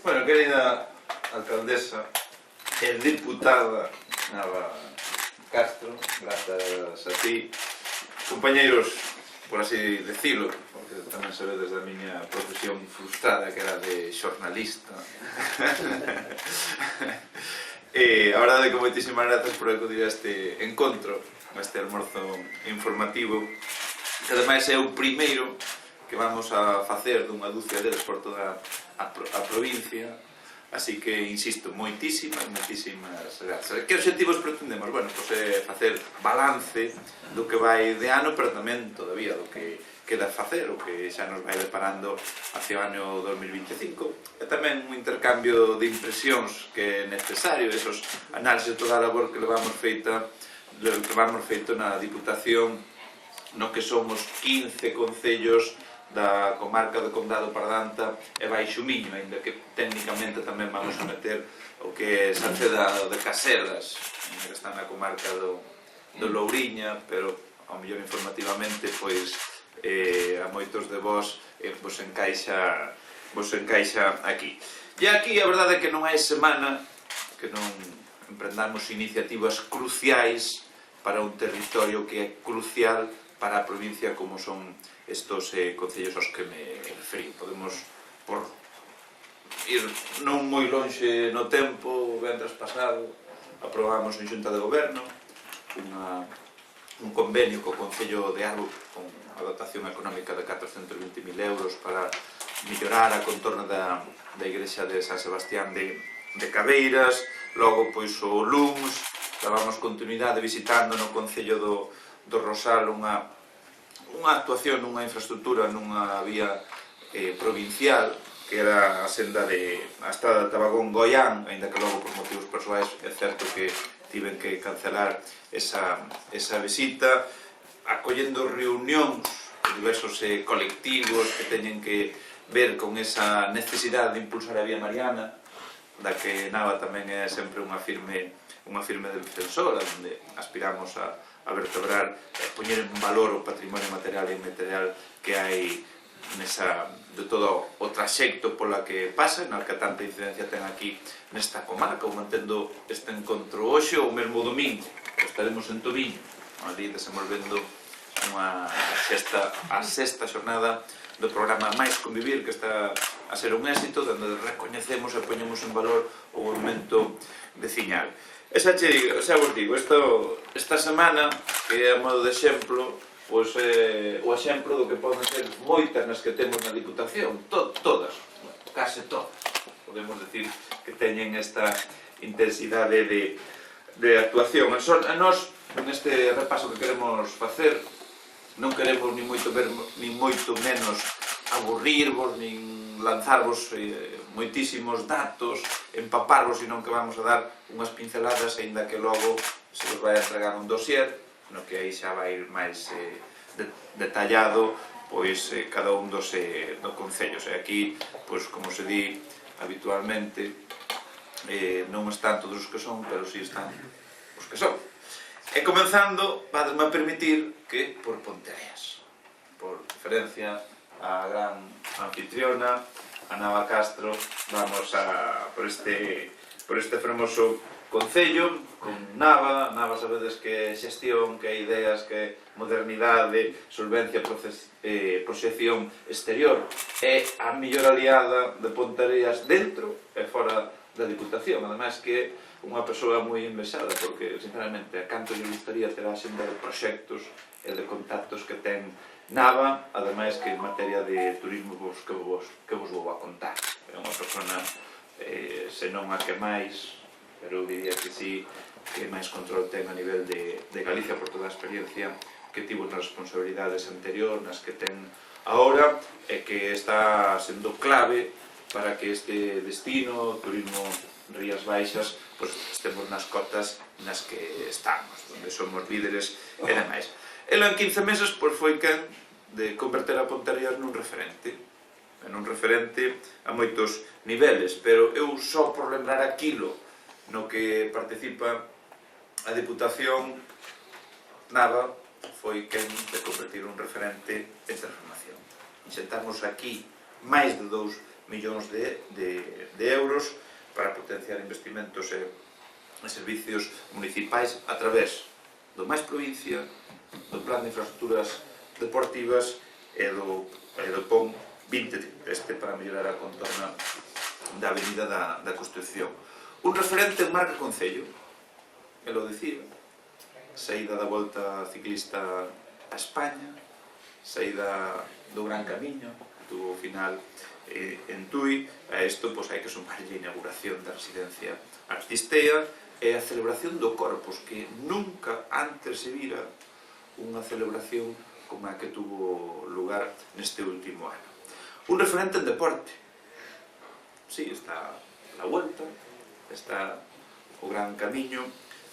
Bueno, querida alcaldesa e diputada Nava Castro, grazas a ti, compañeiros, por así decirlo, porque tamén sabedes da miña profesión frustrada, que era de xornalista. E a verdade que moitísimas grazas por acudir a este encontro, a este almorzo informativo, que ademais é o primeiro que vamos a facer dunha dúcia deles por toda a provincia. Así que, insisto, moitísimas grazas. Que obxectivos pretendemos? Bueno, pois é facer balance do que vai de ano, pero tamén todavía do que queda facer, o que xa nos vai deparando hacia o ano 2025. E tamén un intercambio de impresións que é necesario, esos análisis de toda a labor que levamos feito na Diputación, no que somos 15 concellos da comarca do Condado Pardanta e Baixo Miño, ainda que técnicamente tamén vamos a meter o que é Salceda de Caselas, que está na comarca do Louriña, pero ao mellor informativamente pois a moitos de vós vos encaixa aquí. E aquí a verdade é que non hai semana que non emprendamos iniciativas cruciais para un territorio que é crucial para a provincia como son estos concellos aos que me referi. Podemos, por ir non moi lonxe no tempo, o vendres pasado aprobamos en Xunta de Goberno un convenio co Concello de Arbo con a dotación económica de 420.000 euros para mellorar a contorna da igrexa de San Sebastián de Cabeiras. Logo, pois, o LUMS, dábamos continuidade visitando no Concello do Rosal unha actuación nunha infraestructura, nunha vía provincial, que era a senda a estrada de Tabagón-Goián, ainda que logo por motivos persoais é certo que tiven que cancelar esa visita, acollendo reunións de diversos colectivos que teñen que ver con esa necesidade de impulsar a Vía Mariana, da que Nava tamén é sempre unha firme defensora, onde aspiramos a vertebrar e poñer en valor o patrimonio material e inmaterial que hai de todo o traxecto pola que pasa, na que tanta incidencia ten aquí nesta comarca. Ou mantendo este encontro hoxe ou mesmo o domingo, estaremos en Tobiño, ali desenvolvendo a sexta xornada do programa Mais Convivir, que está a ser un éxito, onde recoñecemos e poñemos en valor o movimento veciñal. E xa vos digo, esta semana, que é a modo de exemplo, pois o exemplo do que poden ser moitas nas que temos na Diputación, todas, case todas, podemos decir que teñen esta intensidade de actuación. A nós, neste repaso que queremos facer, non queremos ni moito menos aburrirvos, nin lanzarvos moitísimos datos, empaparvos, senón que vamos a dar unhas pinceladas, aínda que logo se vos vai a entregar un dossier, no que aí xa vai ir máis detallado pois cada un dos concellos. E aquí, pois como se di habitualmente, non están todos os que son, pero si están os que son. E comenzando, vademe a permitir que por Ponteareas, por referencia á gran anfitriona, a Nava Castro, vamos por este fermoso concello, con Nava. Nava sabedes que é xestión, que é ideas, que é modernidade, solvencia, proxección exterior, é a mellor aliada de Ponteareas dentro e fora da Diputación. Ademais que é unha persoa moi envexada, porque, sinceramente, a canto lle gustaría ter a xenda de proxectos e de contactos que ten Nava, ademais que en materia de turismo que vos vou a contar. É unha persona, se non a que máis, pero eu diría que sí, que máis control ten a nivel de Galicia por toda a experiencia que tivo nas responsabilidades anterior, nas que ten agora, e que está sendo clave para que este destino, turismo Rías Baixas, pois estemos nas cotas nas que estamos, onde somos líderes e demais. Ela en 15 meses pois foi quen de converter a Ponteareas nun referente a moitos niveles, pero eu só por lembrar aquilo no que participa a Diputación, Nava foi quen de convertir un referente en transformación. Xentamos aquí máis de 2 millóns de euros para potenciar investimentos e servicios municipais a través do Mais Provincia, do Plan de Infraestructuras Deportivas e do PON 2030, para mellorar a contorna da avenida da Constitución. Un referente en Marca Concello, e lo dicía, saída da Volta Ciclista a España, saída do Gran Camiño, que tuvo final en Tui. A isto hai que sumarlle a inauguración da residencia Artistea e a celebración do Corpus, que nunca antes se vira unha celebración como a que tuvo lugar neste último ano. Un referente en deporte. Sí, está a Volta, está o Gran Camiño,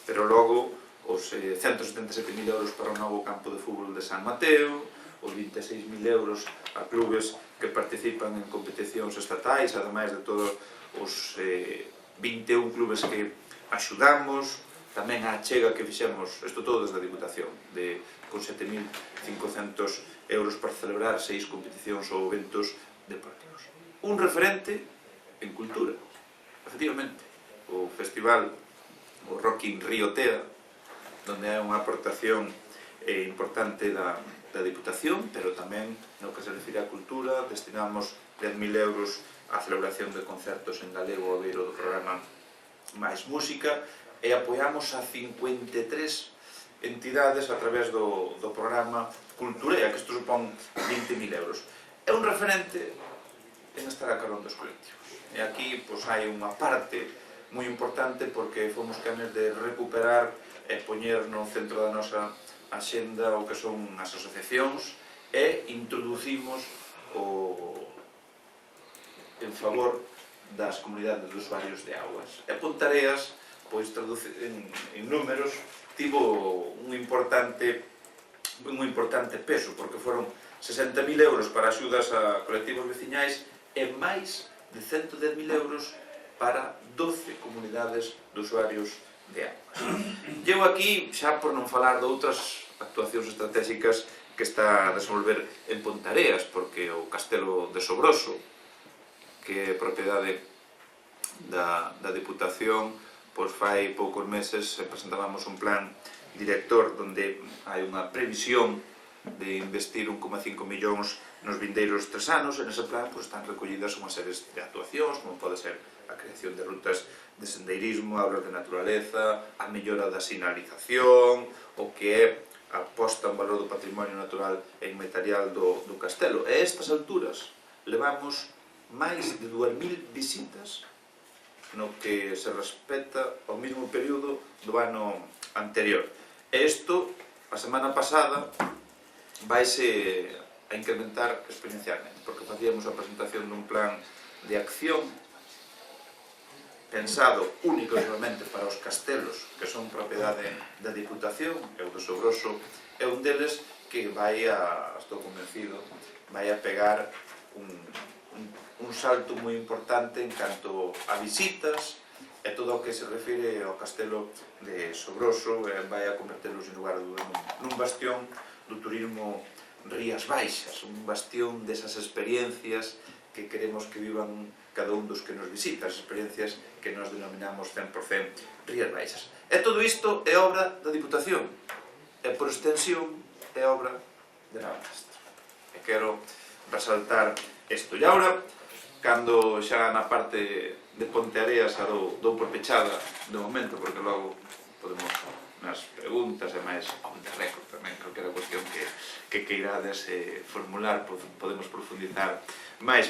pero logo os 177.000 euros para o novo campo de fútbol de San Mateo, os 26.000 euros a clubes que participan en competicións estatais, ademais de todos os 21 clubes que axudamos, tamén a achega que fixemos, isto todo desde a Diputación, con 7.500 euros para celebrar 6 competicións ou eventos deportivos. Un referente en cultura, efectivamente, o festival, o Rock in Rio Tea, donde hai unha aportación importante da Diputación, pero tamén no que se refire á cultura destinamos 10.000 euros á celebración de concertos en galego ao beiro do programa Mais Música e apoiamos a 53 entidades a través do programa Culturea, que isto supón 20.000 euros. É un referente en estar a carón dos colectivos. E aquí hai unha parte moi importante porque fomos canes de recuperar e poñer no centro da nosa axenda o que son as asociacións e introducimos en favor das comunidades de usuarios de augas. E Pontareas, en números, tivo un importante peso, porque foron 60.000 euros para axudas a colectivos veciñais e máis de 110.000 euros para 12 comunidades de usuarios de augas. Eu aquí, xa por non falar de outras actuacións estratégicas que está a desenvolver en Pontareas, porque o Castelo de Sobroso, que é propiedade da Diputación, fai poucos meses presentábamos un plan director onde hai unha previsión de investir 1,5 millóns nos vindeiros 3 anos, e nese plan están recollidas unha serie de actuacións, como pode ser a creación de rutas de sendeirismo, aulas de naturaleza, a mellora da sinalización, o que é a posta en valor do patrimonio natural e inmaterial do castelo. E a estas alturas levamos máis de 2.000 visitas no que se respecta ao mesmo período do ano anterior. E isto, a semana pasada, vaise a incrementar exponencialmente, porque facíamos a presentación dun plan de acción pensado únicamente para os castelos que son propiedade da Diputación, e o de Sobroso é un deles que estou convencido, vai a pegar un salto moi importante en canto a visitas e todo o que se refire ao castelo de Sobroso, vai a converterlo en lugar nun bastión do turismo Rías Baixas, un bastión desas experiencias que queremos que vivan cada un dos que nos visita, as experiencias que nos denominamos 100% Rías Baixas. E todo isto é obra da Diputación, e por extensión é obra de Navastre. E quero resaltar isto. E agora, cando xa na parte de Ponteareas a dou por pechada de momento, porque logo podemos nas preguntas e máis on the record tamén, calquera cuestión que queirades formular, podemos profundizar máis.